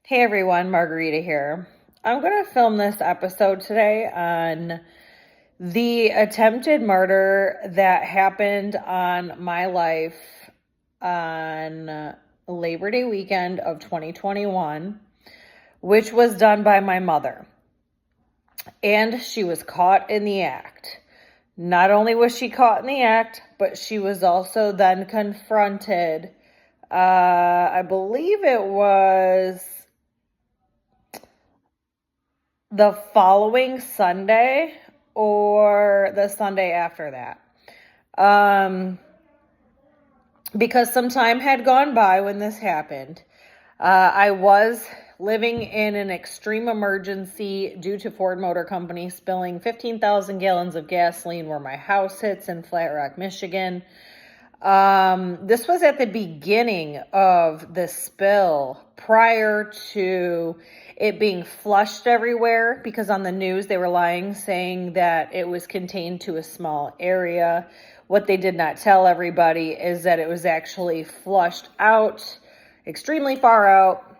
Hey everyone, Margarita here. I'm going to film this episode today on the attempted murder that happened on my life on Labor Day weekend of 2021, which was done by my mother. And she was caught in the act. Not only was she caught in the act, but she was also then confronted. I believe it was the following Sunday or the Sunday after that. Because some time had gone by when this happened. I was living in an extreme emergency due to Ford Motor Company spilling 15,000 gallons of gasoline where my house hits in Flat Rock, Michigan. This was at the beginning of the spill, prior to it being flushed everywhere, because on the news they were lying, saying that it was contained to a small area. What they did not tell everybody is that it was actually flushed out, extremely far out,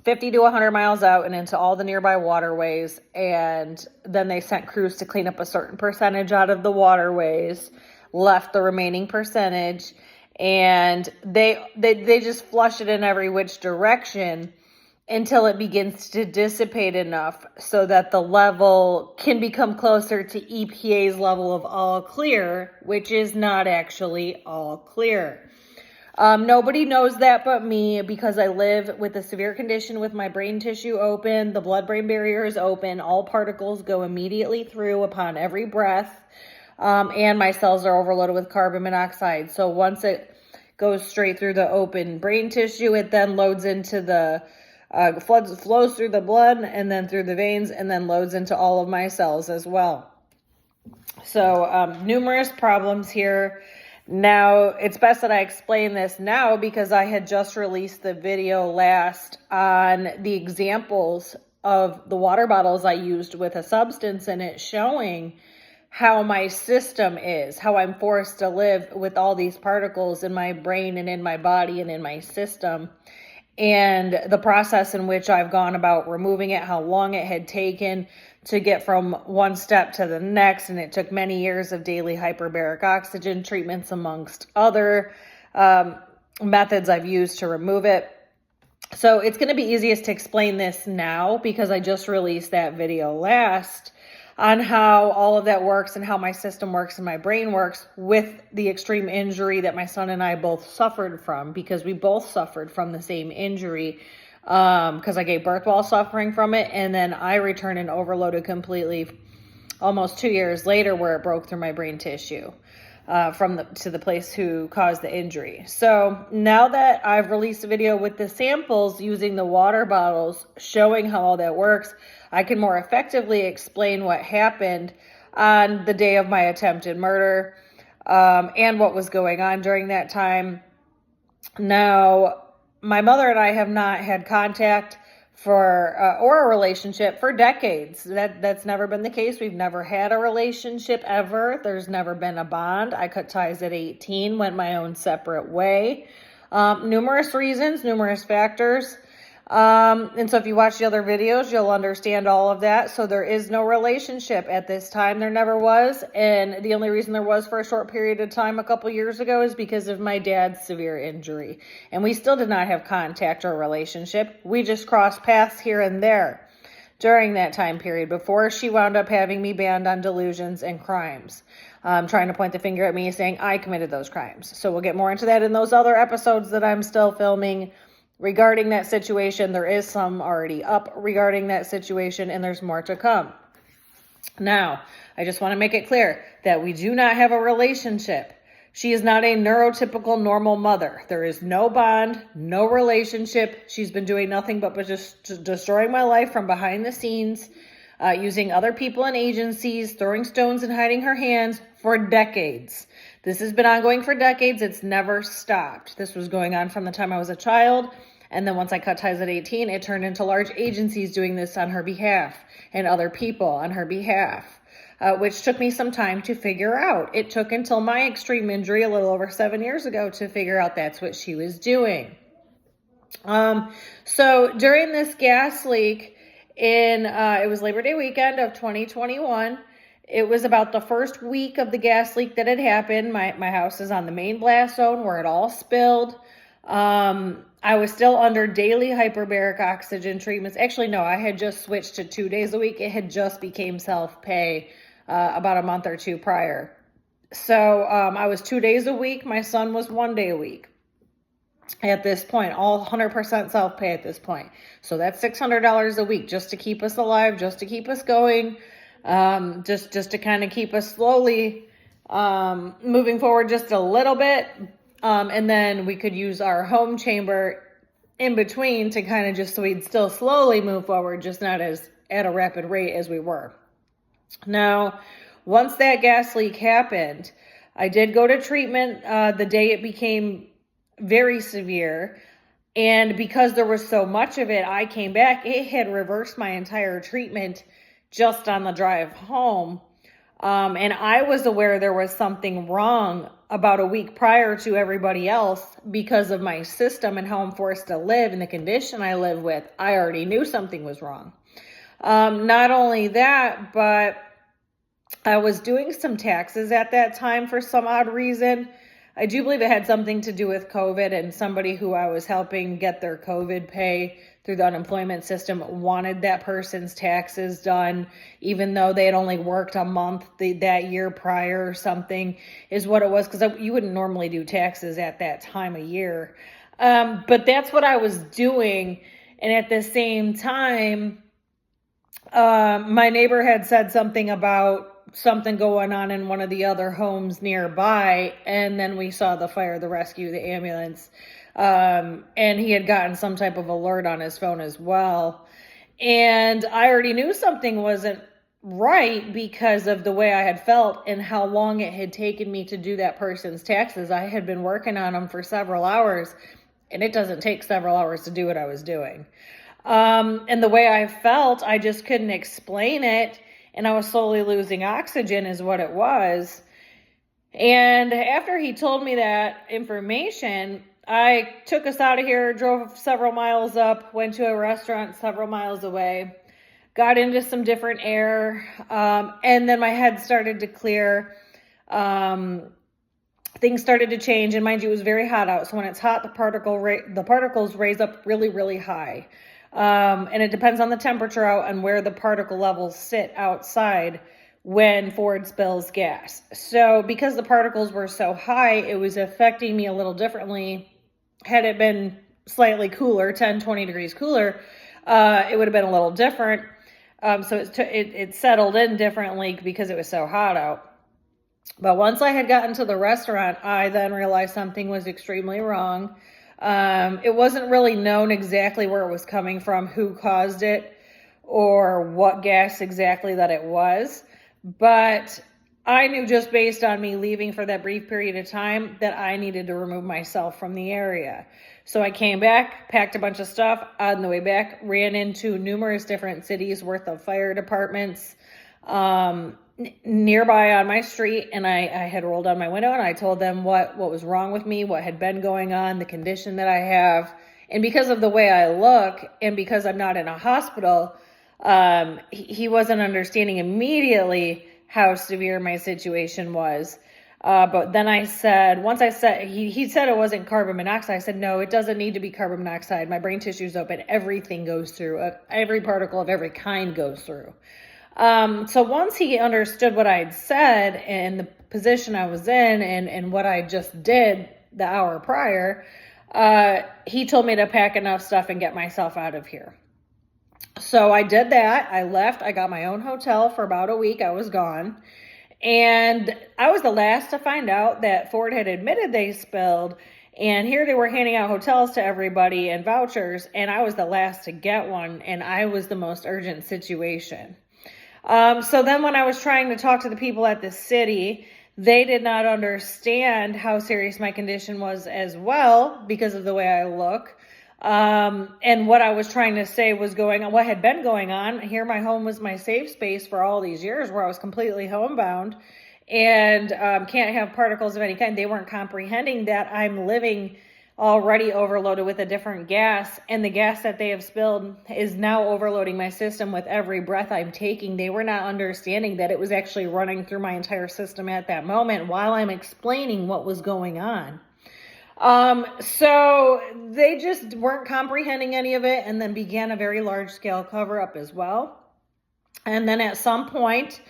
50 to 100 miles out and into all the nearby waterways. And then they sent crews to clean up a certain percentage out of the waterways, left the remaining percentage, and they just flush it in every which direction until it begins to dissipate enough so that the level can become closer to EPA's level of all clear, which is not actually all clear. Nobody knows that but me, because I live with a severe condition with my brain tissue open, the blood-brain barrier is open, all particles go immediately through upon every breath, and my cells are overloaded with carbon monoxide. So once it goes straight through the open brain tissue, it then loads into the flows through the blood and then through the veins and then loads into all of my cells as well. So numerous problems here. Now, it's best that I explain this now because I had just released the video last on the examples of the water bottles I used with a substance in it, showing how my system is, how I'm forced to live with all these particles in my brain and in my body and in my system, and the process in which I've gone about removing it, how long it had taken to get from one step to the next. And it took many years of daily hyperbaric oxygen treatments, amongst other methods I've used to remove it. So it's going to be easiest to explain this now because I just released that video last on how all of that works and how my system works and my brain works with the extreme injury that my son and I both suffered from, because we both suffered from the same injury, because I gave birth while suffering from it, and then I returned and overloaded completely almost 2 years later, where it broke through my brain tissue to the place who caused the injury. So now that I've released a video with the samples using the water bottles, showing how all that works, I can more effectively explain what happened on the day of my attempted murder, and what was going on during that time. Now, my mother and I have not had contact or a relationship for decades. That's never been the case. We've never had a relationship ever. There's never been a bond. I cut ties at 18, went my own separate way. Numerous reasons, numerous factors. And so if you watch the other videos, you'll understand all of that. So there is no relationship at this time. There never was. And the only reason there was for a short period of time a couple years ago is because of my dad's severe injury. And we still did not have contact or relationship. We just crossed paths here and there during that time period before she wound up having me banned on delusions and crimes. Trying to point the finger at me, saying I committed those crimes. So we'll get more into that in those other episodes that I'm still filming regarding that situation. There is some already up regarding that situation, and there's more to come. Now, I just want to make it clear that we do not have a relationship. She is not a neurotypical normal mother. There is no bond, no relationship. She's been doing nothing but just destroying my life from behind the scenes, using other people and agencies, throwing stones and hiding her hands for decades. This has been ongoing for decades. It's never stopped. This was going on from the time I was a child. And then once I cut ties at 18, it turned into large agencies doing this on her behalf and other people on her behalf, which took me some time to figure out. It took until my extreme injury a little over 7 years ago to figure out that's what she was doing. So during this gas leak it was Labor Day weekend of 2021. It was about the first week of the gas leak that had happened. My house is on the main blast zone where it all spilled. I was still under daily hyperbaric oxygen treatments. Actually, no, I had just switched to 2 days a week. It had just became self-pay about a month or two prior. So I was 2 days a week. My son was 1 day a week at this point, all 100% self-pay at this point. So that's $600 a week just to keep us alive, just to keep us going, just to kind of keep us slowly moving forward just a little bit. And then we could use our home chamber in between to kind of just so we'd still slowly move forward, just not as at a rapid rate as we were. Now, once that gas leak happened, I did go to treatment the day it became very severe. And because there was so much of it, I came back. It had reversed my entire treatment just on the drive home. And I was aware there was something wrong about a week prior to everybody else because of my system and how I'm forced to live and the condition I live with. I already knew something was wrong. Not only that, but I was doing some taxes at that time for some odd reason. I do believe it had something to do with COVID, and somebody who I was helping get their COVID pay through the unemployment system wanted that person's taxes done, even though they had only worked a month that year prior or something is what it was, because you wouldn't normally do taxes at that time of year. But that's what I was doing. And at the same time, my neighbor had said something about something going on in one of the other homes nearby. And then we saw the fire, the rescue, the ambulance. And he had gotten some type of alert on his phone as well. And I already knew something wasn't right because of the way I had felt and how long it had taken me to do that person's taxes. I had been working on them for several hours, and it doesn't take several hours to do what I was doing. And the way I felt, I just couldn't explain it. And I was slowly losing oxygen is what it was. And after he told me that information, I took us out of here, drove several miles up, went to a restaurant several miles away, got into some different air, and then my head started to clear. Things started to change, and mind you, it was very hot out. So when it's hot, the particles raise up really, really high. And it depends on the temperature out and where the particle levels sit outside when Ford spills gas. So because the particles were so high, it was affecting me a little differently. Had it been slightly cooler, 10, 20 degrees cooler, it would have been a little different. So it settled in differently because it was so hot out. But once I had gotten to the restaurant, I then realized something was extremely wrong. It wasn't really known exactly where it was coming from, who caused it, or what gas exactly that it was. But I knew just based on me leaving for that brief period of time that I needed to remove myself from the area. So I came back, packed a bunch of stuff. On the way back, ran into numerous different cities worth of fire departments nearby on my street, and I had rolled down my window and I told them what was wrong with me, what had been going on, the condition that I have. And because of the way I look and because I'm not in a hospital, he wasn't understanding immediately how severe my situation was. But then he said it wasn't carbon monoxide. I said, no, it doesn't need to be carbon monoxide. My brain tissue is open. Everything goes through. Every particle of every kind goes through. So once he understood what I had said and the position I was in and what I just did the hour prior, he told me to pack enough stuff and get myself out of here. So I did that. I left. I got my own hotel for about a week. I was gone. And I was the last to find out that Ford had admitted they spilled. And here they were handing out hotels to everybody and vouchers. And I was the last to get one. And I was the most urgent situation. So then when I was trying to talk to the people at the city, they did not understand how serious my condition was as well because of the way I look. And what I was trying to say was what had been going on. Here, my home was my safe space for all these years where I was completely homebound and can't have particles of any kind. They weren't comprehending that I'm living already overloaded with a different gas, and the gas that they have spilled is now overloading my system with every breath I'm taking. They were not understanding that it was actually running through my entire system at that moment while I'm explaining what was going on. So they just weren't comprehending any of it, and then began a very large scale cover up as well. And then at some point,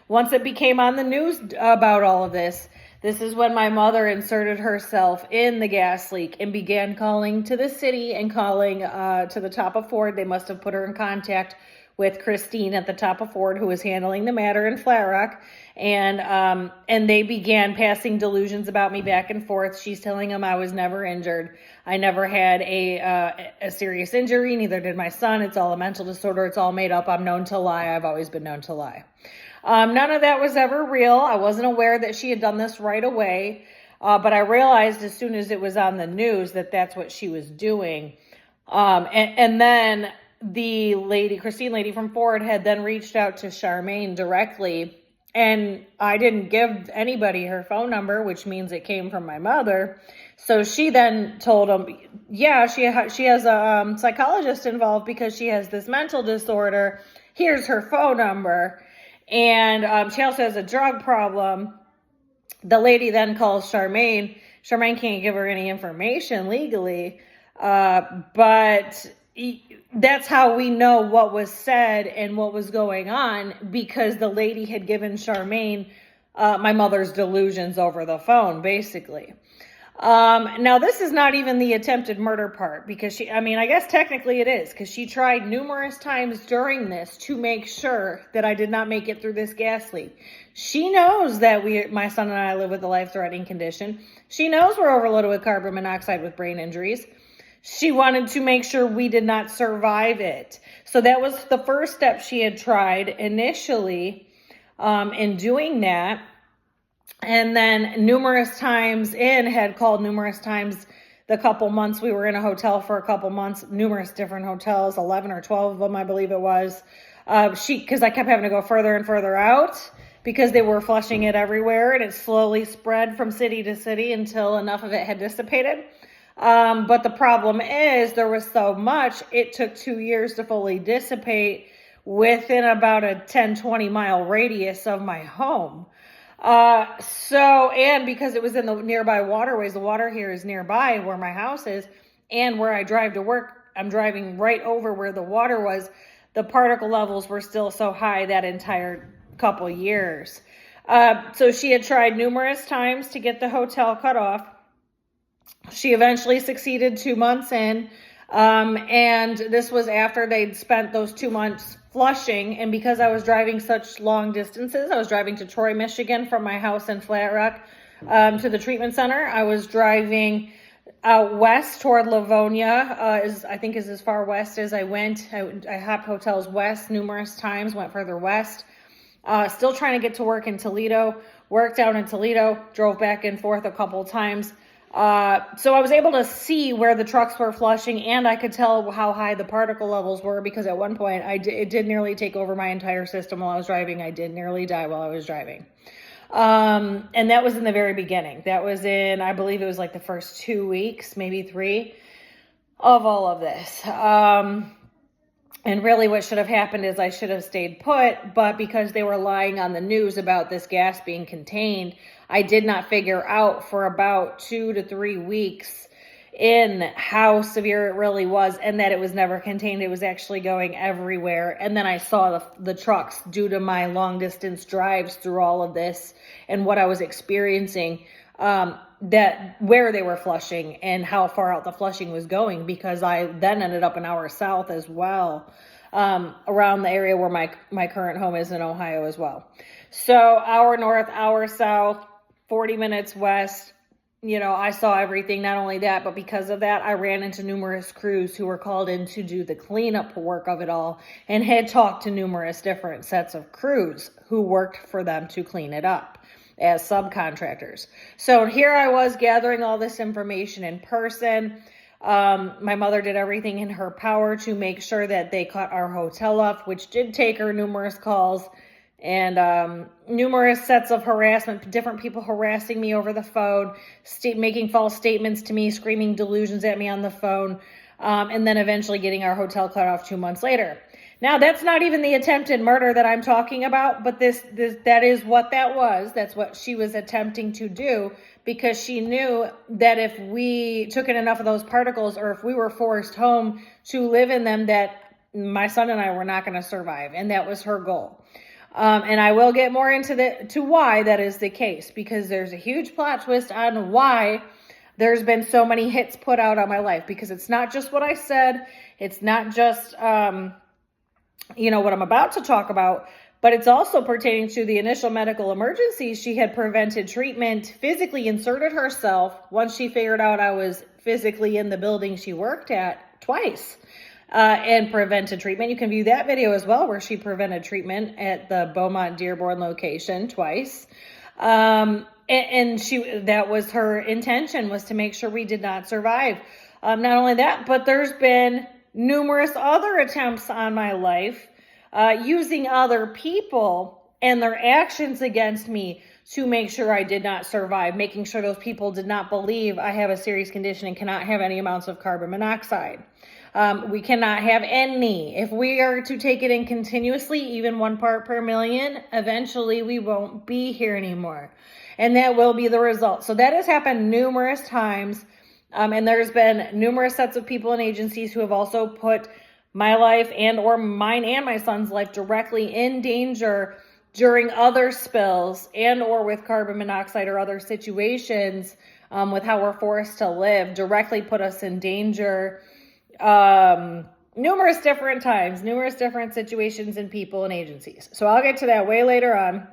once it became on the news about all of this, this is when my mother inserted herself in the gas leak and began calling to the city and calling to the top of Ford. They must have put her in contact with Christine at the top of Ford, who was handling the matter in Flat Rock. And they began passing delusions about me back and forth. She's telling them I was never injured. I never had a serious injury. Neither did my son. It's all a mental disorder. It's all made up. I'm known to lie. I've always been known to lie. None of that was ever real. I wasn't aware that she had done this right away. But I realized as soon as it was on the news that that's what she was doing. And then the lady, Christine lady from Ford, had then reached out to Charmaine directly. And I didn't give anybody her phone number, which means it came from my mother. So she then told them, yeah, she has a psychologist involved because she has this mental disorder. Here's her phone number. And she also has a drug problem. The lady then calls Charmaine. Charmaine can't give her any information legally. But that's how we know what was said and what was going on, because the lady had given Charmaine my mother's delusions over the phone, basically. Now, this is not even the attempted murder part, because I guess technically it is, because she tried numerous times during this to make sure that I did not make it through this gas leak. She knows that my son and I live with a life-threatening condition. She knows we're overloaded with carbon monoxide with brain injuries. She wanted to make sure we did not survive it. So that was the first step she had tried initially in doing that. And then numerous times had called numerous times the couple months we were in a hotel for a couple months, numerous different hotels, 11 or 12 of them, I believe it was. Because I kept having to go further and further out because they were flushing it everywhere, and it slowly spread from city to city until enough of it had dissipated. But the problem is there was so much, it took 2 years to fully dissipate within about a 10-20 mile radius of my home. And because it was in the nearby waterways, the water here is nearby where my house is, and where I drive to work, I'm driving right over where the water was. The particle levels were still so high that entire couple years. So she had tried numerous times to get the hotel cut off. She eventually succeeded 2 months in, and this was after they'd spent those 2 months flushing. And because I was driving such long distances, I was driving to Troy, Michigan from my house in Flat Rock to the treatment center. I was driving out west toward Livonia, I think is as far west as I went. I hopped hotels west numerous times, went further west. Still trying to get to work in Toledo, worked out in Toledo, drove back and forth a couple times. So I was able to see where the trucks were flushing, and I could tell how high the particle levels were, because at one point it did nearly take over my entire system while I was driving. I did nearly die while I was driving. And that was in the very beginning. That was in, I believe it was like the first 2 weeks, maybe 3 of all of this. And really what should have happened is I should have stayed put, but because they were lying on the news about this gas being contained, I did not figure out for about 2 to 3 weeks in how severe it really was, and that it was never contained. It was actually going everywhere. And then I saw the trucks, due to my long distance drives through all of this and what I was experiencing, that where they were flushing and how far out the flushing was going, because I then ended up an hour south as well, around the area where my current home is in Ohio as well. So hour north, hour south, 40 minutes west. I saw everything. Not only that, but because of that, I ran into numerous crews who were called in to do the cleanup work of it all, and had talked to numerous different sets of crews who worked for them to clean it up as subcontractors. So here I was gathering all this information in person. My mother did everything in her power to make sure that they cut our hotel off, which did take her numerous calls and numerous sets of harassment, different people harassing me over the phone, making false statements to me, screaming delusions at me on the phone, and then eventually getting our hotel cut off 2 months later. Now, that's not even the attempted murder that I'm talking about, but that is what that was. That's what she was attempting to do, because she knew that if we took in enough of those particles, or if we were forced home to live in them, that my son and I were not going to survive. And that was her goal. And I will get more into why that is the case, because there's a huge plot twist on why there's been so many hits put out on my life, because it's not just what I said. It's not just, what I'm about to talk about, but it's also pertaining to the initial medical emergencies. She had prevented treatment, physically inserted herself once she figured out I was physically in the building she worked at twice, and prevented treatment. You can view that video as well, where she prevented treatment at the Beaumont Dearborn location twice. And that was her intention, was to make sure we did not survive. Not only that, but there's been numerous other attempts on my life, using other people and their actions against me to make sure I did not survive, making sure those people did not believe I have a serious condition and cannot have any amounts of carbon monoxide. We cannot have any. If we are to take it in continuously, even 1 part per million, eventually we won't be here anymore. And that will be the result. So that has happened numerous times. And there's been numerous sets of people and agencies who have also put my life or mine and my son's life directly in danger during other spills or with carbon monoxide or other situations, with how we're forced to live, directly put us in danger numerous different times, numerous different situations and people and agencies. So I'll get to that way later on,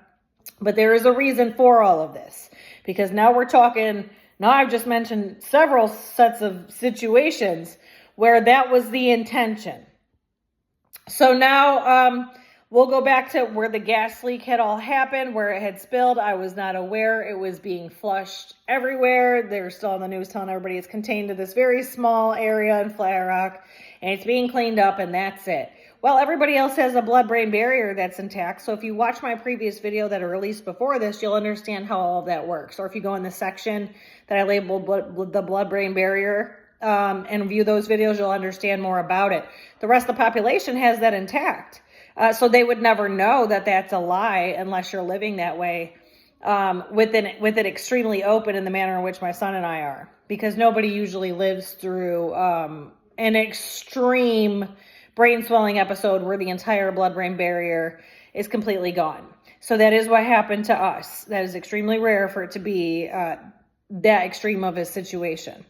but there is a reason for all of this, because now I've just mentioned several sets of situations where that was the intention. So now we'll go back to where the gas leak had all happened, where it had spilled. I was not aware it was being flushed everywhere. They were still on the news telling everybody it's contained to this very small area in Flat Rock, and it's being cleaned up, and that's it. Well, everybody else has a blood-brain barrier that's intact. So if you watch my previous video that I released before this, you'll understand how all of that works. Or if you go in the section that I labeled the blood-brain barrier and view those videos, you'll understand more about it. The rest of the population has that intact. So they would never know that that's a lie unless you're living that way, with it extremely open in the manner in which my son and I are. Because nobody usually lives through an extreme brain swelling episode where the entire blood-brain barrier is completely gone. So that is what happened to us. That is extremely rare for it to be that extreme of a situation,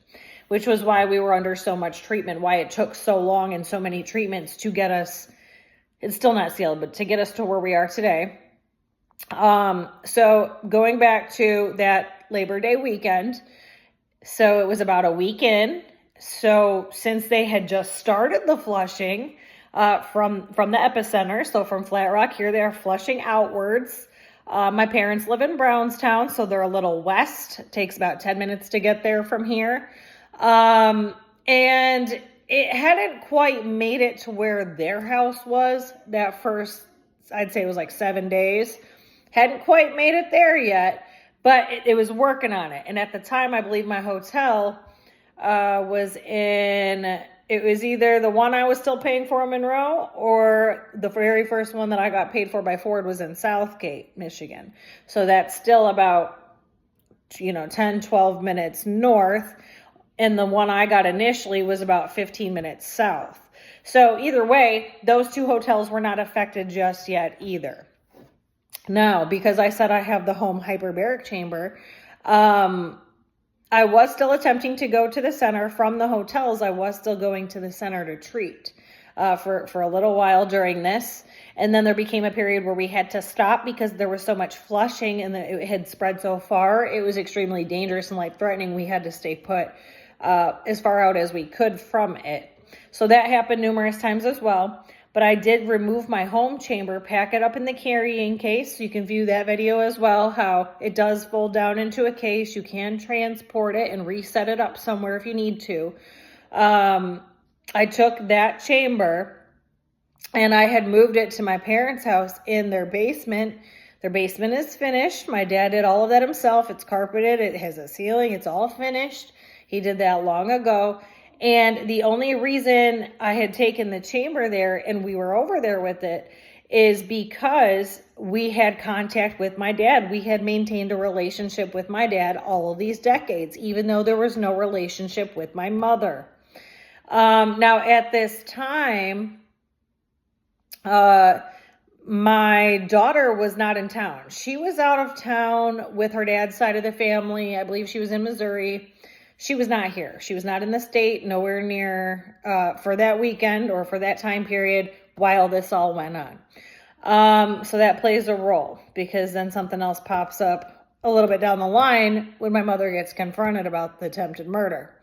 which was why we were under so much treatment, why it took so long and so many treatments to get us, it's still not sealed, but to get us to where we are today. So going back to that Labor Day weekend, so it was about a week in. So since they had just started the flushing from the epicenter, so from Flat Rock, here they are flushing outwards. My parents live in Brownstown, so they're a little west. It takes about 10 minutes to get there from here. And it hadn't quite made it to where their house was that first, I'd say it was like 7 days. Hadn't quite made it there yet, but it was working on it. And at the time, I believe my hotel it was either the one I was still paying for in Monroe, or the very first one that I got paid for by Ford was in Southgate, Michigan. So that's still about, 10, 12 minutes north. And the one I got initially was about 15 minutes south. So either way, those two hotels were not affected just yet either. Now, because I said I have the home hyperbaric chamber, I was still attempting to go to the center from the hotels. I was still going to the center to treat for a little while during this. And then there became a period where we had to stop because there was so much flushing and it had spread so far. It was extremely dangerous and life-threatening. We had to stay put as far out as we could from it. So that happened numerous times as well. But I did remove my home chamber, pack it up in the carrying case. You can view that video as well, how it does fold down into a case. You can transport it and reset it up somewhere if you need to. I took that chamber And I had moved it to my parents' house in their basement. Their basement is finished. My dad did all of that himself. It's carpeted. It has a ceiling. It's all finished. He did that long ago. And the only reason I had taken the chamber there and we were over there with it is because we had contact with my dad. We had maintained a relationship with my dad all of these decades, even though there was no relationship with my mother. Now, at this time, my daughter was not in town. She was out of town with her dad's side of the family. I believe she was in Missouri. She was not here. She was not in the state, nowhere near for that weekend or for that time period while this all went on. So that plays a role, because then something else pops up a little bit down the line when my mother gets confronted about the attempted murder.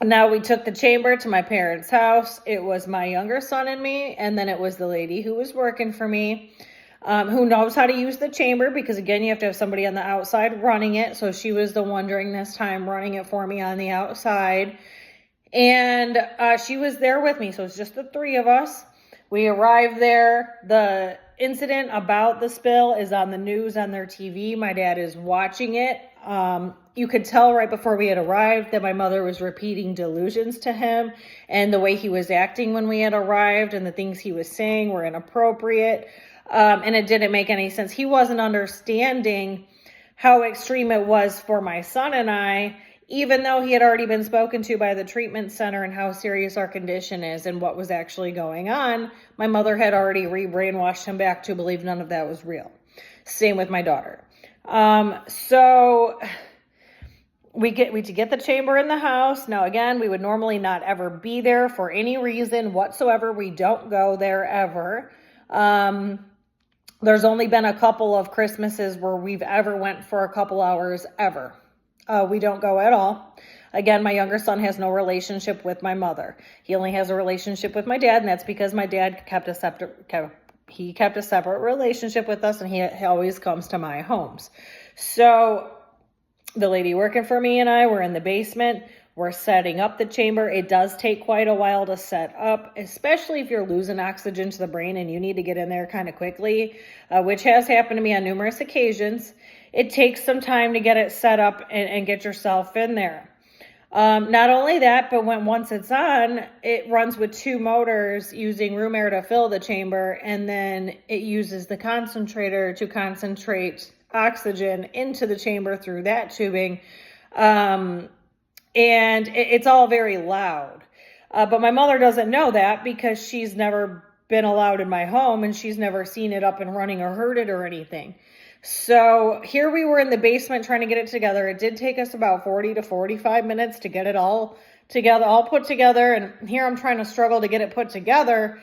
Now we took the chamber to my parents' house. It was my younger son and me, and then it was the lady who was working for me, who knows how to use the chamber, because again, you have to have somebody on the outside running it. So she was the one during this time running it for me on the outside. And she was there with me. So it's just the three of us. We arrived there. The incident about the spill is on the news on their TV. My dad is watching it. You could tell right before we had arrived that my mother was repeating delusions to him, and the way he was acting when we had arrived and the things he was saying were inappropriate. And it didn't make any sense. He wasn't understanding how extreme it was for my son and I, even though he had already been spoken to by the treatment center and how serious our condition is and what was actually going on. My mother had already re-brainwashed him back to believe none of that was real. Same with my daughter. So we get the chamber in the house. Now, again, we would normally not ever be there for any reason whatsoever. We don't go there ever. There's only been a couple of Christmases where we've ever went for a couple hours ever. We don't go at all. Again, my younger son has no relationship with my mother. He only has a relationship with my dad, and that's because my dad kept a separate relationship with us, and he always comes to my homes. So the lady working for me and I were in the basement. We're setting up the chamber. It does take quite a while to set up, especially if you're losing oxygen to the brain and you need to get in there kind of quickly, which has happened to me on numerous occasions. It takes some time to get it set up and get yourself in there. Not only that, but once it's on, it runs with two motors using room air to fill the chamber, and then it uses the concentrator to concentrate oxygen into the chamber through that tubing. And it's all very loud. But my mother doesn't know that because she's never been allowed in my home and she's never seen it up and running or heard it or anything. So here we were in the basement trying to get it together. It did take us about 40 to 45 minutes to get it all together, all put together. And here I'm trying to struggle to get it put together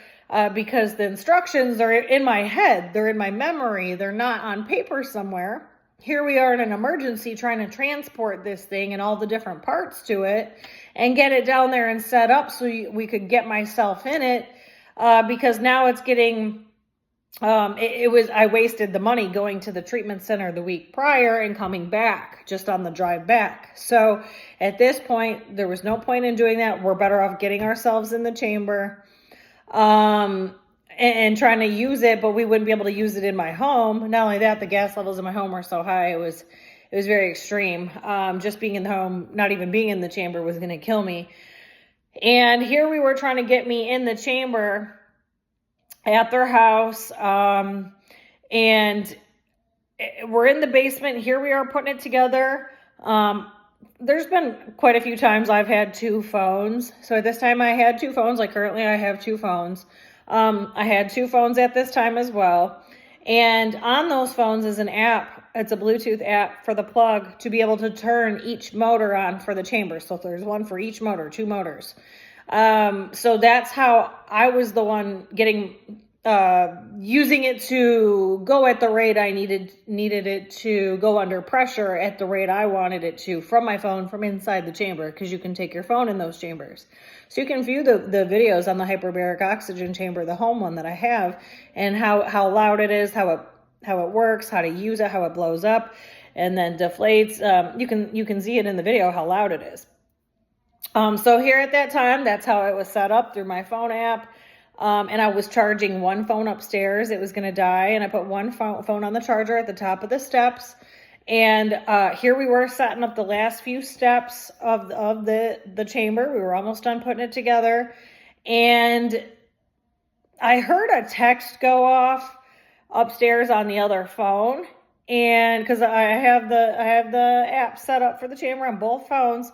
because the instructions are in my head. They're in my memory. They're not on paper somewhere. Here we are in an emergency trying to transport this thing and all the different parts to it and get it down there and set up so we could get myself in it because now it's getting... I wasted the money going to the treatment center the week prior and coming back just on the drive back. So at this point, there was no point in doing that. We're better off getting ourselves in the chamber, and trying to use it, but we wouldn't be able to use it in my home. Not only that, the gas levels in my home were so high. It was very extreme. Just being in the home, not even being in the chamber was going to kill me. And here we were trying to get me in the chamber at their house, and we're in the basement. Here we are putting it together. There's been quite a few times I've had two phones. So at this time I had two phones. Like currently I have two phones. I had two phones at this time as well. And on those phones is an app. It's a Bluetooth app for the plug to be able to turn each motor on for the chamber. So there's one for each motor, two motors. So that's how I was the one using it to go at the rate I needed it to go under pressure at the rate I wanted it to from my phone from inside the chamber, because you can take your phone in those chambers. So you can view the videos on the hyperbaric oxygen chamber, the home one that I have, and how loud it is, how it works, how to use it, how it blows up and then deflates. You can see it in the video how loud it is. So here at that time, that's how it was set up through my phone app. And I was charging one phone upstairs. It was going to die. And I put one phone on the charger at the top of the steps. And here we were setting up the last few steps of the chamber. We were almost done putting it together. And I heard a text go off upstairs on the other phone. And because I have the app set up for the chamber on both phones.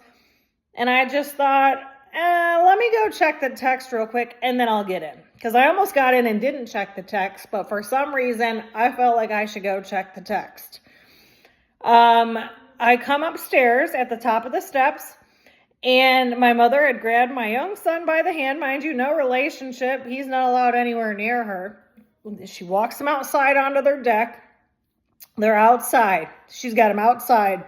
And I just thought, let me go check the text real quick and then I'll get in. Because I almost got in and didn't check the text, but for some reason, I felt like I should go check the text. I come upstairs at the top of the steps, and my mother had grabbed my young son by the hand. Mind you, no relationship. He's not allowed anywhere near her. She walks him outside onto their deck. They're outside. She's got him outside.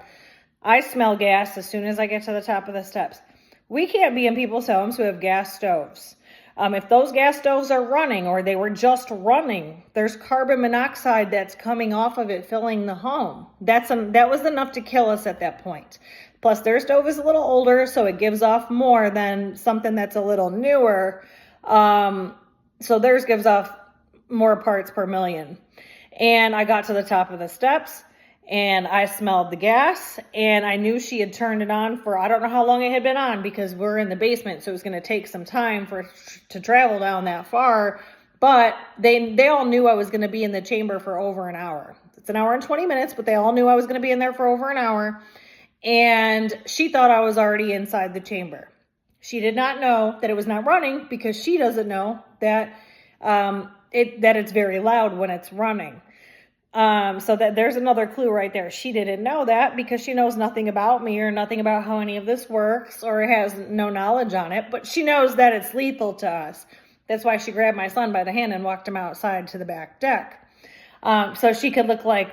I smell gas as soon as I get to the top of the steps. We can't be in people's homes who have gas stoves. If those gas stoves are running or they were just running, there's carbon monoxide that's coming off of it, filling the home. That was enough to kill us at that point. Plus, their stove is a little older, so it gives off more than something that's a little newer. So theirs gives off more parts per million. And I got to the top of the steps. And I smelled the gas, and I knew she had turned it on for, I don't know how long it had been on because we're in the basement, so it was going to take some time to travel down that far. But they all knew I was going to be in the chamber for over an hour. It's an hour and 20 minutes, but they all knew I was going to be in there for over an hour. And she thought I was already inside the chamber. She did not know that it was not running because she doesn't know that it's very loud when it's running. So that there's another clue right there. She didn't know that because she knows nothing about me or nothing about how any of this works or has no knowledge on it, but she knows that it's lethal to us. That's why she grabbed my son by the hand and walked him outside to the back deck. So she could look like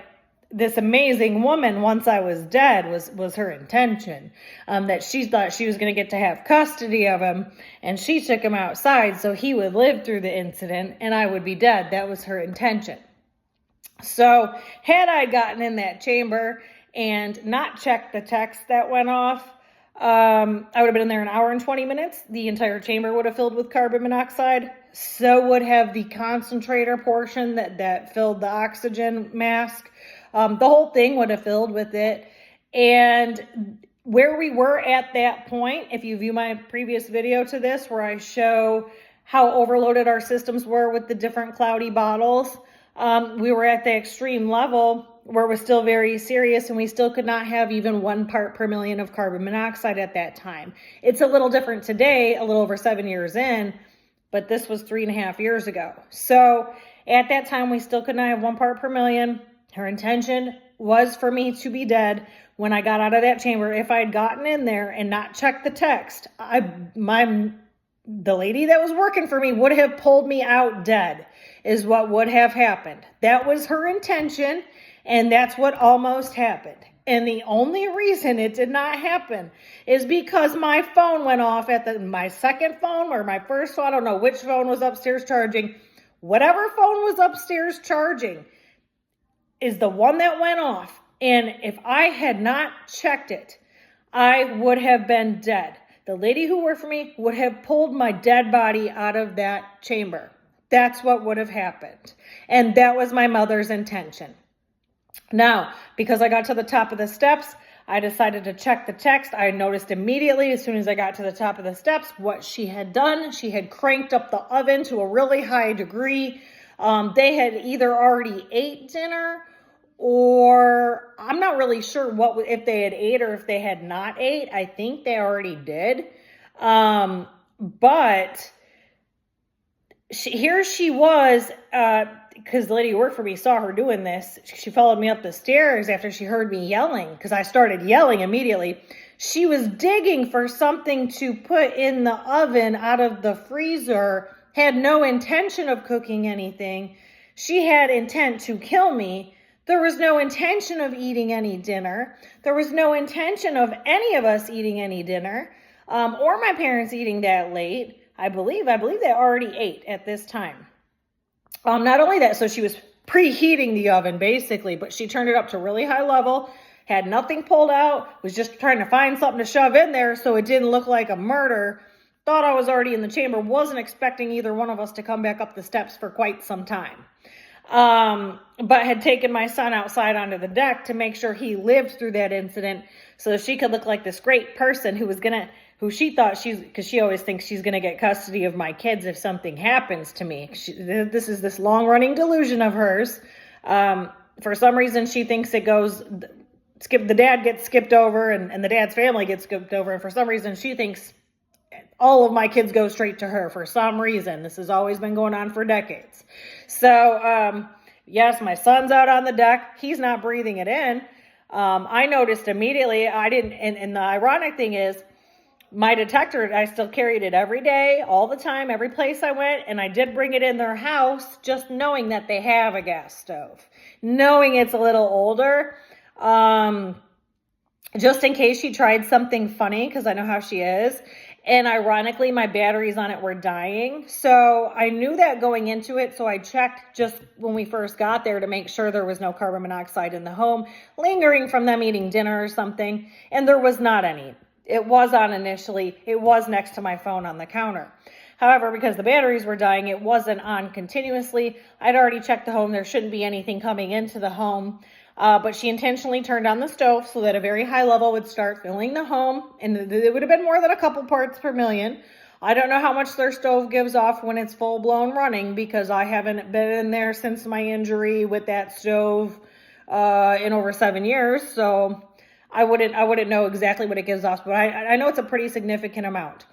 this amazing woman once I was dead was her intention. That she thought she was going to get to have custody of him, and she took him outside so he would live through the incident and I would be dead. That was her intention. So had I gotten in that chamber and not checked the text that went off, I would have been in there an hour and 20 minutes. The entire chamber would have filled with carbon monoxide. So would have the concentrator portion that filled the oxygen mask. The whole thing would have filled with it. And where we were at that point, if you view my previous video to this, where I show how overloaded our systems were with the different cloudy bottles, we were at the extreme level where it was still very serious and we still could not have even 1 part per million of carbon monoxide at that time. It's a little different today, a little over 7 years in, but this was 3.5 years ago. So at that time, we still could not have 1 part per million. Her intention was for me to be dead when I got out of that chamber. If I had gotten in there and not checked the text, the lady that was working for me would have pulled me out dead, is what would have happened. That was her intention, and that's what almost happened. And the only reason it did not happen is because my phone went off at my second phone or my first phone. I don't know which phone was upstairs charging. Whatever phone was upstairs charging is the one that went off. And if I had not checked it, I would have been dead. The lady who worked for me would have pulled my dead body out of that chamber. That's what would have happened. And that was my mother's intention. Now, because I got to the top of the steps, I decided to check the text. I noticed immediately as soon as I got to the top of the steps what she had done. She had cranked up the oven to a really high degree. They had either already ate dinner or I'm not really sure if they had ate or if they had not ate. I think they already did. But here she was, because the lady who worked for me saw her doing this. She followed me up the stairs after she heard me yelling, because I started yelling immediately. She was digging for something to put in the oven out of the freezer, had no intention of cooking anything. She had intent to kill me. There was no intention of eating any dinner. There was no intention of any of us eating any dinner, or my parents eating that late. I believe they already ate at this time. Not only that, so she was preheating the oven basically, but she turned it up to really high level, had nothing pulled out, was just trying to find something to shove in there so it didn't look like a murder, thought I was already in the chamber, wasn't expecting either one of us to come back up the steps for quite some time. But had taken my son outside onto the deck to make sure he lived through that incident so she could look like this great person who she thought because she always thinks she's going to get custody of my kids if something happens to me. This is this long-running delusion of hers. For some reason, she thinks the dad gets skipped over and the dad's family gets skipped over. And for some reason, she thinks all of my kids go straight to her for some reason. This has always been going on for decades. So, yes, my son's out on the deck. He's not breathing it in. I noticed immediately, and the ironic thing is, my detector, I still carried it every day, all the time, every place I went, and I did bring it in their house, just knowing that they have a gas stove, knowing it's a little older, just in case she tried something funny, because I know how she is. And ironically, my batteries on it were dying. So I knew that going into it. So I checked just when we first got there to make sure there was no carbon monoxide in the home, lingering from them eating dinner or something. And there was not any. It was on initially. It was next to my phone on the counter. However, because the batteries were dying, it wasn't on continuously. I'd already checked the home. There shouldn't be anything coming into the home. But she intentionally turned on the stove so that a very high level would start filling the home. And it would have been more than a couple parts per million. I don't know how much their stove gives off when it's full blown running, because I haven't been in there since my injury with that stove in over 7 years. So I wouldn't know exactly what it gives off, but I know it's a pretty significant amount.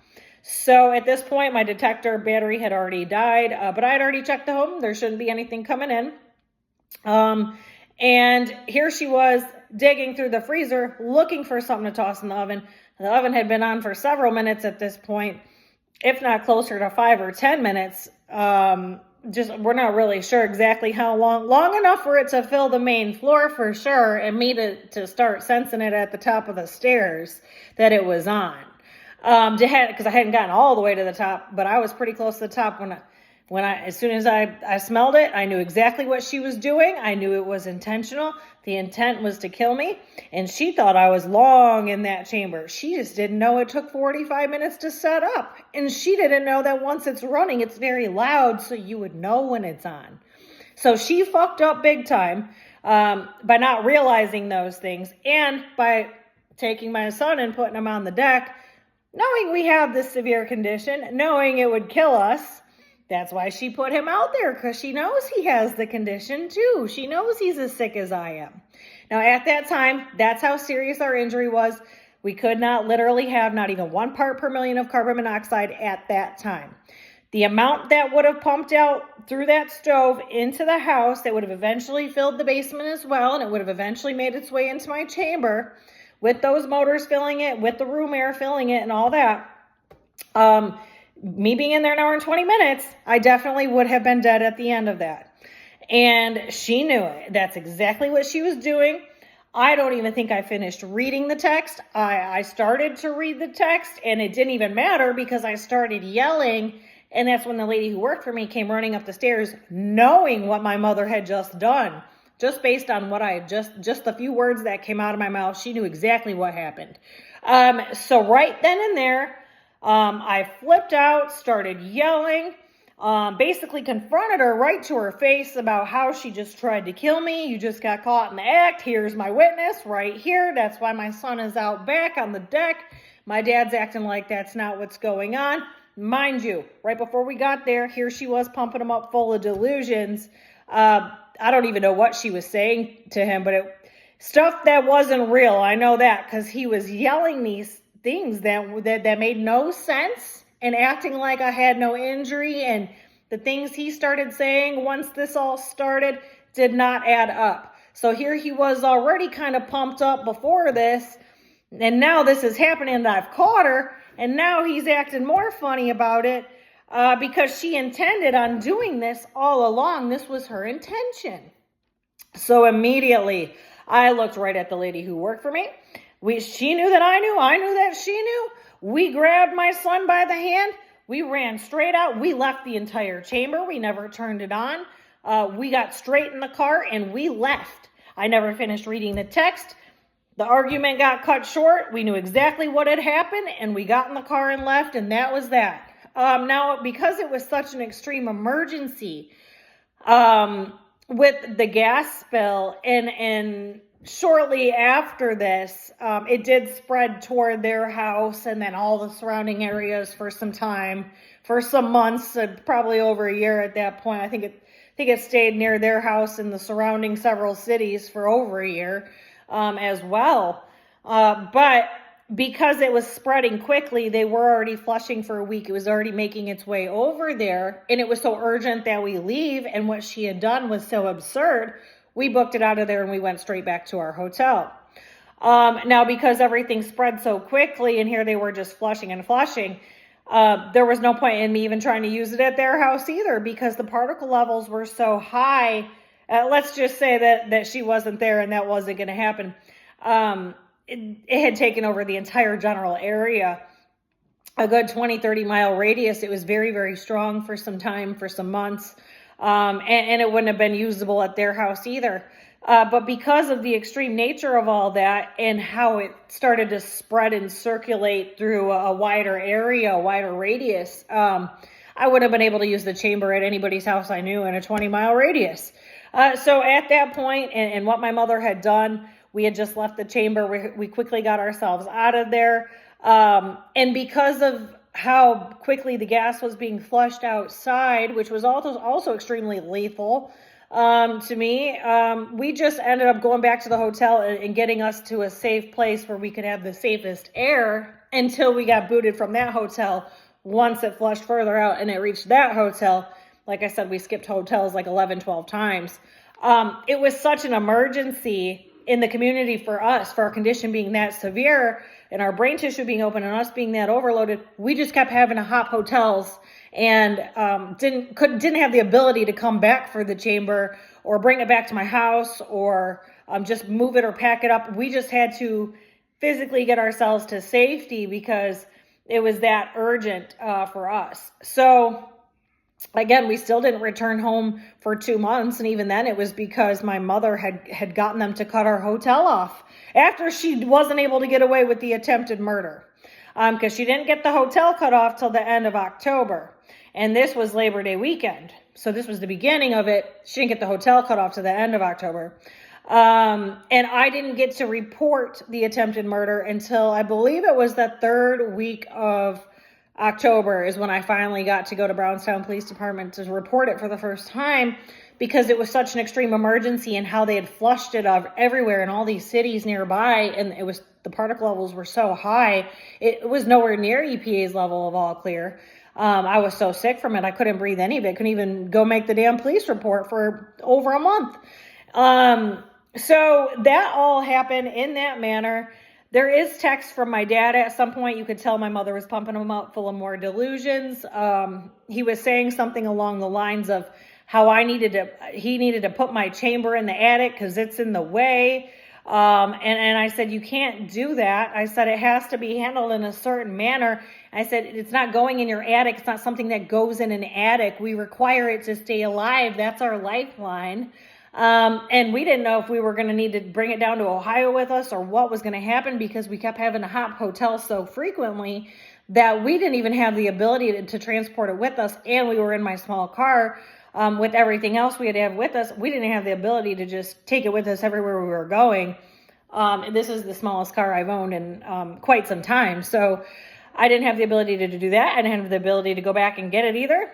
So at this point, my detector battery had already died, but I had already checked the home. There shouldn't be anything coming in. And here she was digging through the freezer, looking for something to toss in the oven. The oven had been on for several minutes at this point, if not closer to 5 or 10 minutes. We're not really sure exactly how long enough for it to fill the main floor for sure, and me to start sensing it at the top of the stairs that it was on. Because I hadn't gotten all the way to the top, but I was pretty close to the top as soon as I smelled it. I knew exactly what she was doing. I knew it was intentional. The intent was to kill me, and she thought I was long in that chamber. She just didn't know it took 45 minutes to set up, and she didn't know that once it's running, it's very loud, so you would know when it's on. So she fucked up big time by not realizing those things, and by taking my son and putting him on the deck, knowing we have this severe condition, knowing it would kill us. That's why she put him out there, because she knows he has the condition too. She knows he's as sick as I am. Now, at that time, that's how serious our injury was. We could not literally have not even 1 part per million of carbon monoxide at that time. The amount that would have pumped out through that stove into the house, that would have eventually filled the basement as well, and it would have eventually made its way into my chamber with those motors filling it, with the room air filling it and all that. Me being in there an hour and 20 minutes, I definitely would have been dead at the end of that. And she knew it. That's exactly what she was doing. I don't even think I finished reading the text. I started to read the text, and it didn't even matter because I started yelling. And that's when the lady who worked for me came running up the stairs, knowing what my mother had just done. Just based on what I had just the few words that came out of my mouth, she knew exactly what happened. So right then and there, I flipped out, started yelling, basically confronted her right to her face about how she just tried to kill me. You just got caught in the act. Here's my witness right here. That's why my son is out back on the deck. My dad's acting like that's not what's going on. Mind you, right before we got there, here she was pumping him up full of delusions. I don't even know what she was saying to him, but stuff that wasn't real. I know that because he was yelling these things that made no sense and acting like I had no injury, and the things he started saying once this all started did not add up. So here he was already kind of pumped up before this, and now this is happening and I've caught her, and now he's acting more funny about it because she intended on doing this all along. This was her intention. So immediately I looked right at the lady who worked for me. She knew that I knew that she knew. We grabbed my son by the hand. We ran straight out. We left the entire chamber. We never turned it on. We got straight in the car and we left. I never finished reading the text. The argument got cut short. We knew exactly what had happened, and we got in the car and left, and that was that. Now, because it was such an extreme emergency, with the gas spill, and shortly after this, it did spread toward their house and then all the surrounding areas for some time, for some months, probably over a year at that point. I think it stayed near their house in the surrounding several cities for over a year, as well. But because it was spreading quickly, they were already flushing for a week. It was already making its way over there, and it was so urgent that we leave, and what she had done was so absurd, we booked it out of there and we went straight back to our hotel. Now, because everything spread so quickly, and here they were just flushing and flushing, there was no point in me even trying to use it at their house either, because the particle levels were so high. Let's just say that she wasn't there and that wasn't going to happen. It had taken over the entire general area, a good 20, 30 mile radius. It was very, very strong for some time, for some months. And it wouldn't have been usable at their house either. But because of the extreme nature of all that and how it started to spread and circulate through a wider area, a wider radius, I wouldn't have been able to use the chamber at anybody's house I knew in a 20-mile radius. So at that point, and what my mother had done, we had just left the chamber. We quickly got ourselves out of there. And because of how quickly the gas was being flushed outside, which was also extremely lethal to me, we just ended up going back to the hotel and getting us to a safe place where we could have the safest air until we got booted from that hotel. Once it flushed further out and it reached that hotel, like I said, we skipped hotels like 11, 12 times. It was such an emergency in the community for us, for our condition being that severe and our brain tissue being open and us being that overloaded. We just kept having to hop hotels and didn't have the ability to come back for the chamber or bring it back to my house or just move it or pack it up. We just had to physically get ourselves to safety because it was that urgent for us. So again, we still didn't return home for 2 months. And even then it was because my mother had gotten them to cut our hotel off after she wasn't able to get away with the attempted murder. Because she didn't get the hotel cut off till the end of October. And this was Labor Day weekend. So this was the beginning of it. She didn't get the hotel cut off to the end of October. And I didn't get to report the attempted murder until I believe it was the third week of October is when I finally got to go to Brownstown Police Department to report it for the first time, because it was such an extreme emergency and how they had flushed it everywhere in all these cities nearby. And the particle levels were so high. It was nowhere near EPA's level of all clear. I was so sick from it. I couldn't breathe any of it. Couldn't even go make the damn police report for over a month. So that all happened in that manner. There is text from my dad at some point. You could tell my mother was pumping him up full of more delusions. He was saying something along the lines of how he needed to put my chamber in the attic because it's in the way. And I said, you can't do that. I said, it has to be handled in a certain manner. I said, it's not going in your attic. It's not something that goes in an attic. We require it to stay alive. That's our lifeline. And we didn't know if we were going to need to bring it down to Ohio with us or what was going to happen, because we kept having to hop hotels so frequently that we didn't even have the ability to transport it with us. And we were in my small car with everything else we had to have with us. We didn't have the ability to just take it with us everywhere we were going. This is the smallest car I've owned in quite some time. So I didn't have the ability to do that. I didn't have the ability to go back and get it either.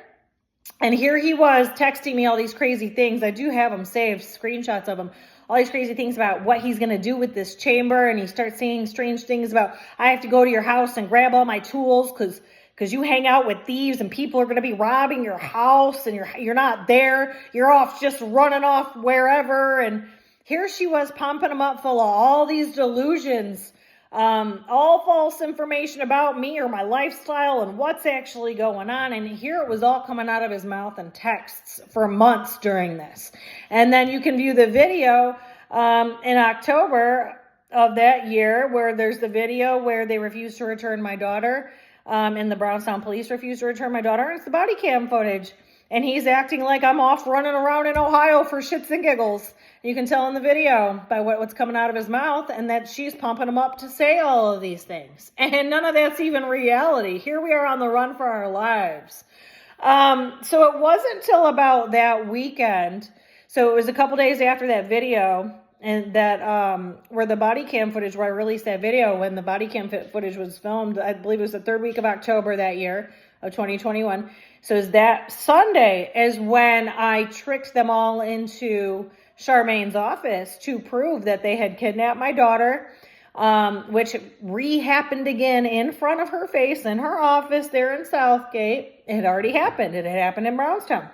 And here he was texting me all these crazy things. I do have them saved, screenshots of them. All these crazy things about what he's going to do with this chamber. And he starts saying strange things about, I have to go to your house and grab all my tools because you hang out with thieves and people are going to be robbing your house and you're not there. You're off just running off wherever. And here she was pumping him up full of all these delusions. All false information about me or my lifestyle and what's actually going on. And here it was all coming out of his mouth in texts for months during this. And then you can view the video in October of that year, where there's the video where they refused to return my daughter, and the Brownstown police refused to return my daughter. And it's the body cam footage. and he's acting like I'm off running around in Ohio for shits and giggles. You can tell in the video by what's coming out of his mouth, and that she's pumping him up to say all of these things. And none of that's even reality. Here we are on the run for our lives. So it wasn't till about that weekend. So it was a couple days after that video, and that where the body cam footage, where I released that video, when the body cam footage was filmed, I believe it was the third week of October that year of 2021. So is that Sunday is when I tricked them all into Charmaine's office to prove that they had kidnapped my daughter, which happened again in front of her face in her office there in Southgate. It had already happened. It had happened in Brownstown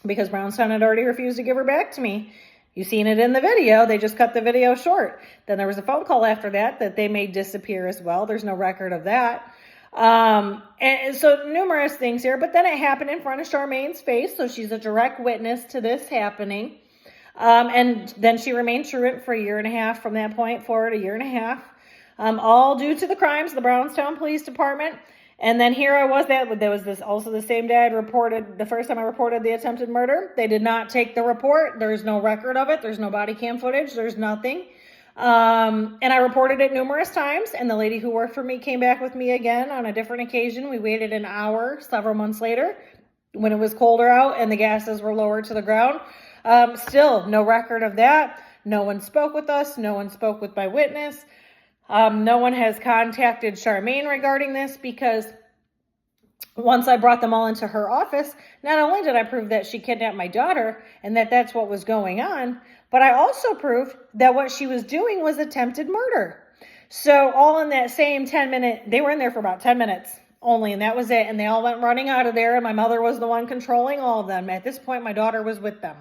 because Brownstown had already refused to give her back to me. You've seen it in the video. They just cut the video short. Then there was a phone call after that they made disappear as well. There's no record of that. And so numerous things here, but then it happened in front of Charmaine's face. So she's a direct witness to this happening. And then she remained truant for a year and a half from that point forward, a year and a half, all due to the crimes of the Brownstown Police Department. And then here I was, there was this also the same day I'd reported, the first time I reported the attempted murder. They did not take the report. There's no record of it. There's no body cam footage. There's nothing. And I reported it numerous times, and the lady who worked for me came back with me again on a different occasion. We waited an hour several months later when it was colder out and the gases were lowered to the ground. Still no record of that. No one spoke with us. No one spoke with my witness. No one has contacted Charmaine regarding this, because once I brought them all into her office, not only did I prove that she kidnapped my daughter and that that's what was going on, but I also proved that what she was doing was attempted murder. So all in that same 10-minute, they were in there for about 10 minutes only, and that was it. And they all went running out of there, and my mother was the one controlling all of them. At this point, my daughter was with them.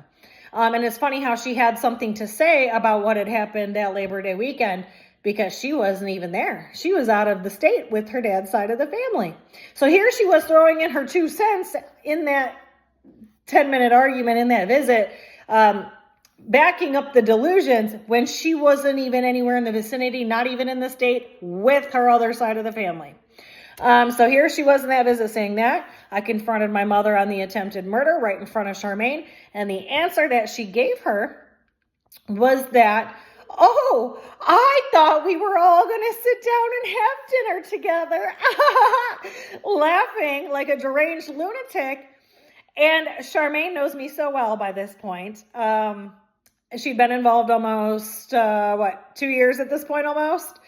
And it's funny how she had something to say about what had happened that Labor Day weekend, because she wasn't even there. She was out of the state with her dad's side of the family. So here she was throwing in her 2 cents in that 10-minute argument, in that visit, backing up the delusions when she wasn't even anywhere in the vicinity, not even in the state, with her other side of the family. So here she was in that visit saying that. I confronted my mother on the attempted murder right in front of Charmaine, and the answer that she gave her was that, oh, I thought we were all going to sit down and have dinner together, laughing like a deranged lunatic. And Charmaine knows me so well by this point. She'd been involved almost, 2 years at this point almost.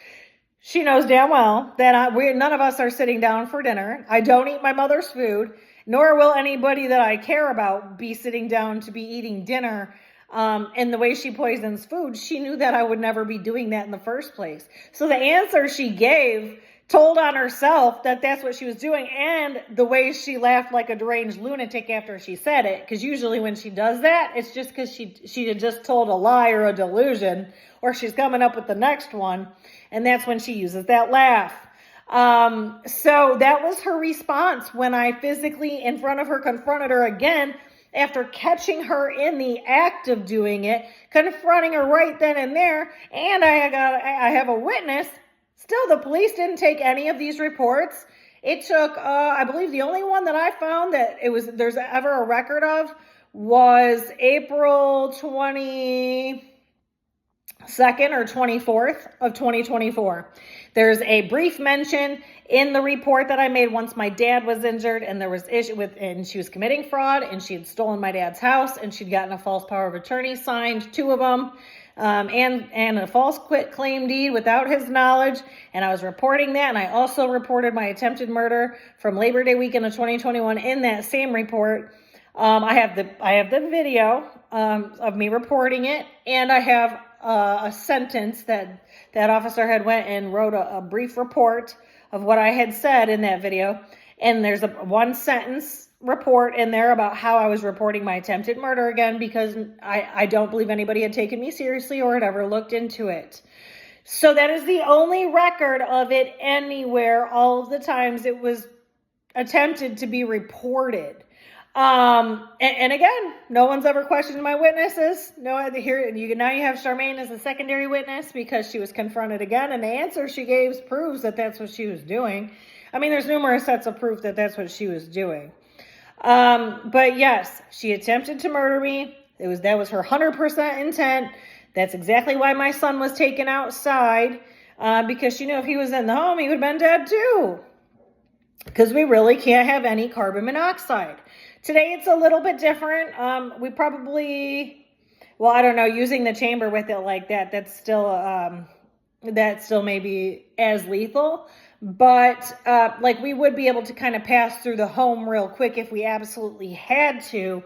She knows damn well that none of us are sitting down for dinner. I don't eat my mother's food, nor will anybody that I care about be sitting down to be eating dinner. And the way she poisons food, she knew that I would never be doing that in the first place. So the answer she gave told on herself that that's what she was doing, and the way she laughed like a deranged lunatic after she said it, because usually when she does that, it's just because she had just told a lie or a delusion, or she's coming up with the next one, and that's when she uses that laugh. So that was her response when I physically in front of her confronted her again, after catching her in the act of doing it, confronting her right then and there, and I have a witness. Still, the police didn't take any of these reports. It took, I believe the only one that I found that there's ever a record of was April 22nd or 24th of 2024. There's a brief mention in the report that I made once my dad was injured, and there was issue with, and she was committing fraud, and she had stolen my dad's house, and she'd gotten a false power of attorney signed, 2 of them. And a false quit claim deed without his knowledge. And I was reporting that. And I also reported my attempted murder from Labor Day weekend of 2021 in that same report. I have the video, of me reporting it. And I have, a sentence that officer had went and wrote a brief report of what I had said in that video. And there's a 1-sentence report in there about how I was reporting my attempted murder again, because I don't believe anybody had taken me seriously or had ever looked into it. So that is the only record of it anywhere, all of the times it was attempted to be reported. And again, no one's ever questioned my witnesses. Now you have Charmaine as a secondary witness because she was confronted again, and the answer she gave proves that that's what she was doing. I mean, there's numerous sets of proof that that's what she was doing. But yes, she attempted to murder me. That was her 100% intent. That's exactly why my son was taken outside, because she knew if he was in the home, he would have been dead too. Because we really can't have any carbon monoxide. Today, it's a little bit different. We probably, well, I don't know, using the chamber with it like that, that's still maybe as lethal. But like we would be able to kind of pass through the home real quick if we absolutely had to.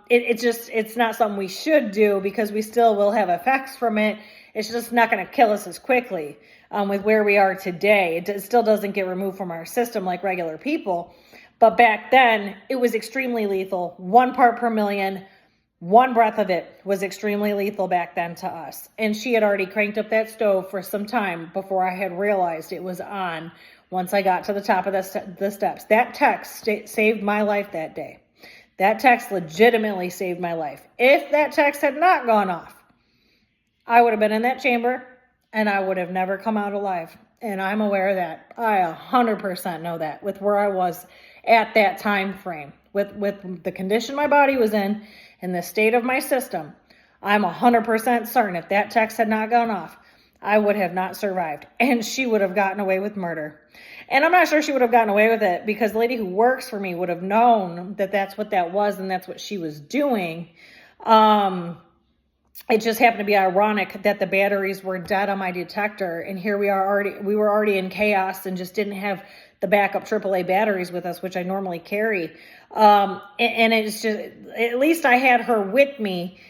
It's not something we should do because we still will have effects from it. It's just not going to kill us as quickly with where we are today. It still doesn't get removed from our system like regular people. But back then, it was extremely lethal. 1 part per million. One breath of it was extremely lethal back then to us. And she had already cranked up that stove for some time before I had realized it was on once I got to the top of the steps. That text saved my life that day. That text legitimately saved my life. If that text had not gone off, I would have been in that chamber and I would have never come out alive. And I'm aware of that. I 100% know that with where I was at that time frame, with the condition my body was in and the state of my system. I'm 100% certain if that text had not gone off, I would have not survived. And she would have gotten away with murder. And I'm not sure she would have gotten away with it because the lady who works for me would have known that that's what that was and that's what she was doing. It just happened to be ironic that the batteries were dead on my detector. And here we were already in chaos and just didn't have the backup AAA batteries with us, which I normally carry. And it's just, at least I had her with me.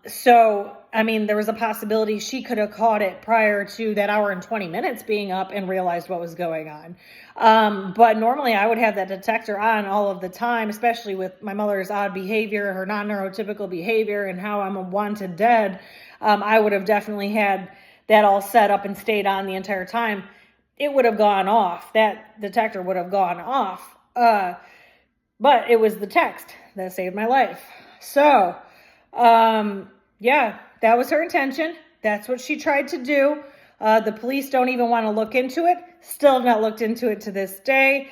So, I mean, there was a possibility she could have caught it prior to that hour and 20 minutes being up and realized what was going on. But normally I would have that detector on all of the time, especially with my mother's odd behavior, her non-neurotypical behavior, and how I'm a wanted dead. I would have definitely had that all set up and stayed on the entire time. It would have gone off. That detector would have gone off. But it was the text that saved my life. So, yeah, that was her intention. That's what she tried to do. The police don't even want to look into it. Still have not looked into it to this day.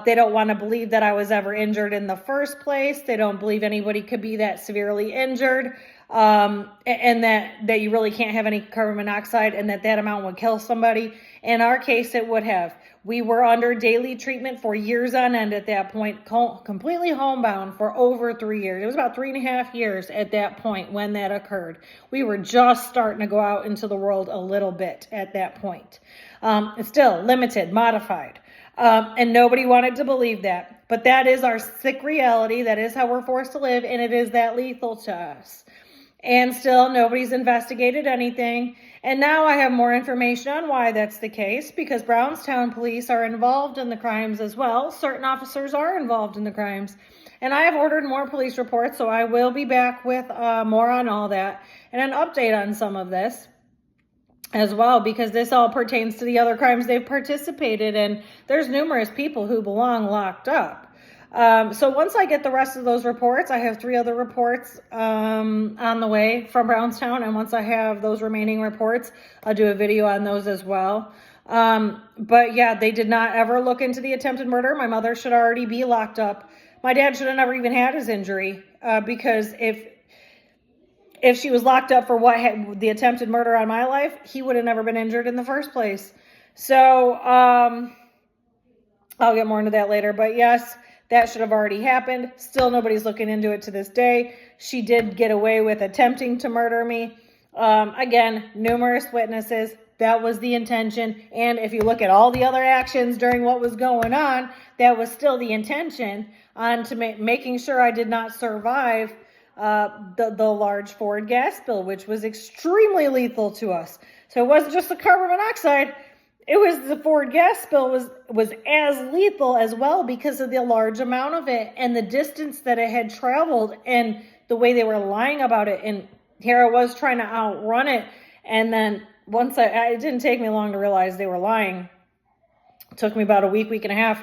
They don't want to believe that I was ever injured in the first place. They don't believe anybody could be that severely injured. And that you really can't have any carbon monoxide and that amount would kill somebody. In our case, it would have. We were under daily treatment for years on end at that point, completely homebound for over 3 years. It was about 3.5 years at that point when that occurred. We were just starting to go out into the world a little bit at that point. It's still limited, modified. And nobody wanted to believe that. But that is our sick reality. That is how we're forced to live, and it is that lethal to us. And still, nobody's investigated anything. And now I have more information on why that's the case, because Brownstown police are involved in the crimes as well. Certain officers are involved in the crimes. And I have ordered more police reports, so I will be back with more on all that and an update on some of this as well, because this all pertains to the other crimes they've participated in. There's numerous people who belong locked up. So once I get the rest of those reports, I have 3 other reports on the way from Brownstown. And once I have those remaining reports, I'll do a video on those as well. But yeah, they did not ever look into the attempted murder. My mother should already be locked up. My dad should have never even had his injury because if she was locked up for the attempted murder on my life, he would have never been injured in the first place. So I'll get more into that later. But yes, that should have already happened. Still, nobody's looking into it to this day. She did get away with attempting to murder me. Again, numerous witnesses. That was the intention. And if you look at all the other actions during what was going on, that was still the intention on to making sure I did not survive the large Ford gas spill, which was extremely lethal to us. So it wasn't just the carbon monoxide. It was the Ford gas spill was as lethal as well because of the large amount of it and the distance that it had traveled and the way they were lying about it. And here I was trying to outrun it. And then once it didn't take me long to realize they were lying. It took me about a week and a half.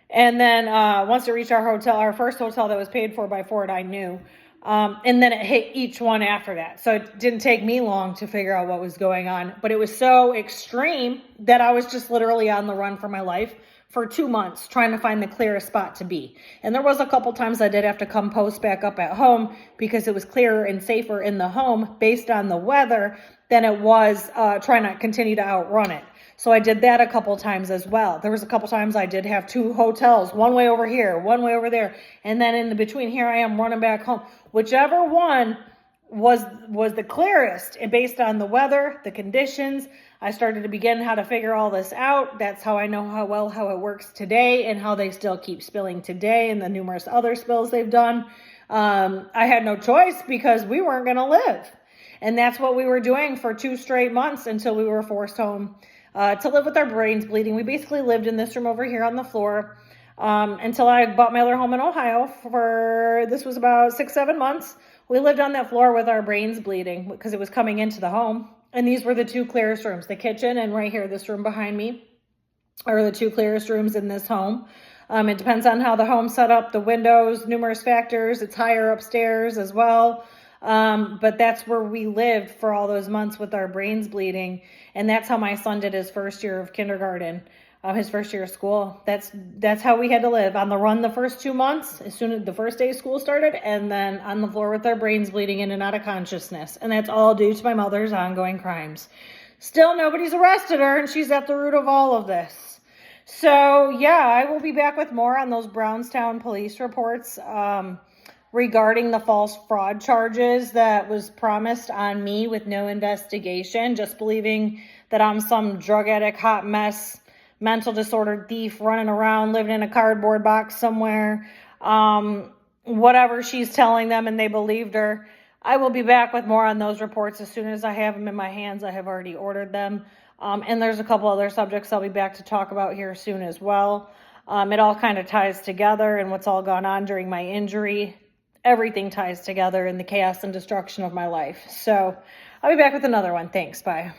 And then once it reached our first hotel that was paid for by Ford, I knew. And then it hit each one after that. So it didn't take me long to figure out what was going on. But it was so extreme that I was just literally on the run for my life for 2 months trying to find the clearest spot to be. And there was a couple times I did have to come post back up at home because it was clearer and safer in the home based on the weather than it was trying to continue to outrun it. So I did that a couple times as well. There was a couple times I did have 2 hotels, one way over here, one way over there. And then in the between, here I am running back home. Whichever one was the clearest, and based on the weather, the conditions, I started to begin how to figure all this out. That's how I know how it works today and how they still keep spilling today and the numerous other spills they've done. I had no choice because we weren't going to live. And that's what we were doing for 2 straight months until we were forced home to live with our brains bleeding. We basically lived in this room over here on the floor until I bought my other home in Ohio this was about 6-7 months. We lived on that floor with our brains bleeding because it was coming into the home. And these were the 2 clearest rooms. The kitchen and right here, this room behind me, are the 2 clearest rooms in this home. It depends on how the home's set up, the windows, numerous factors. It's higher upstairs as well. But that's where we lived for all those months with our brains bleeding. And that's how my son did his first year of kindergarten, his first year of school. That's how we had to live, on the run the first 2 months, as soon as the first day of school started, and then on the floor with our brains bleeding in and out of consciousness. And that's all due to my mother's ongoing crimes. Still, nobody's arrested her, and she's at the root of all of this. So, yeah, I will be back with more on those Brownstown police reports regarding the false fraud charges that was promised on me with no investigation, just believing that I'm some drug addict, hot mess, mental disordered thief running around, living in a cardboard box somewhere. Whatever she's telling them, and they believed her. I will be back with more on those reports as soon as I have them in my hands. I have already ordered them. And there's a couple other subjects I'll be back to talk about here soon as well. It all kind of ties together, and what's all gone on during my injury. Everything ties together in the chaos and destruction of my life. So I'll be back with another one. Thanks. Bye.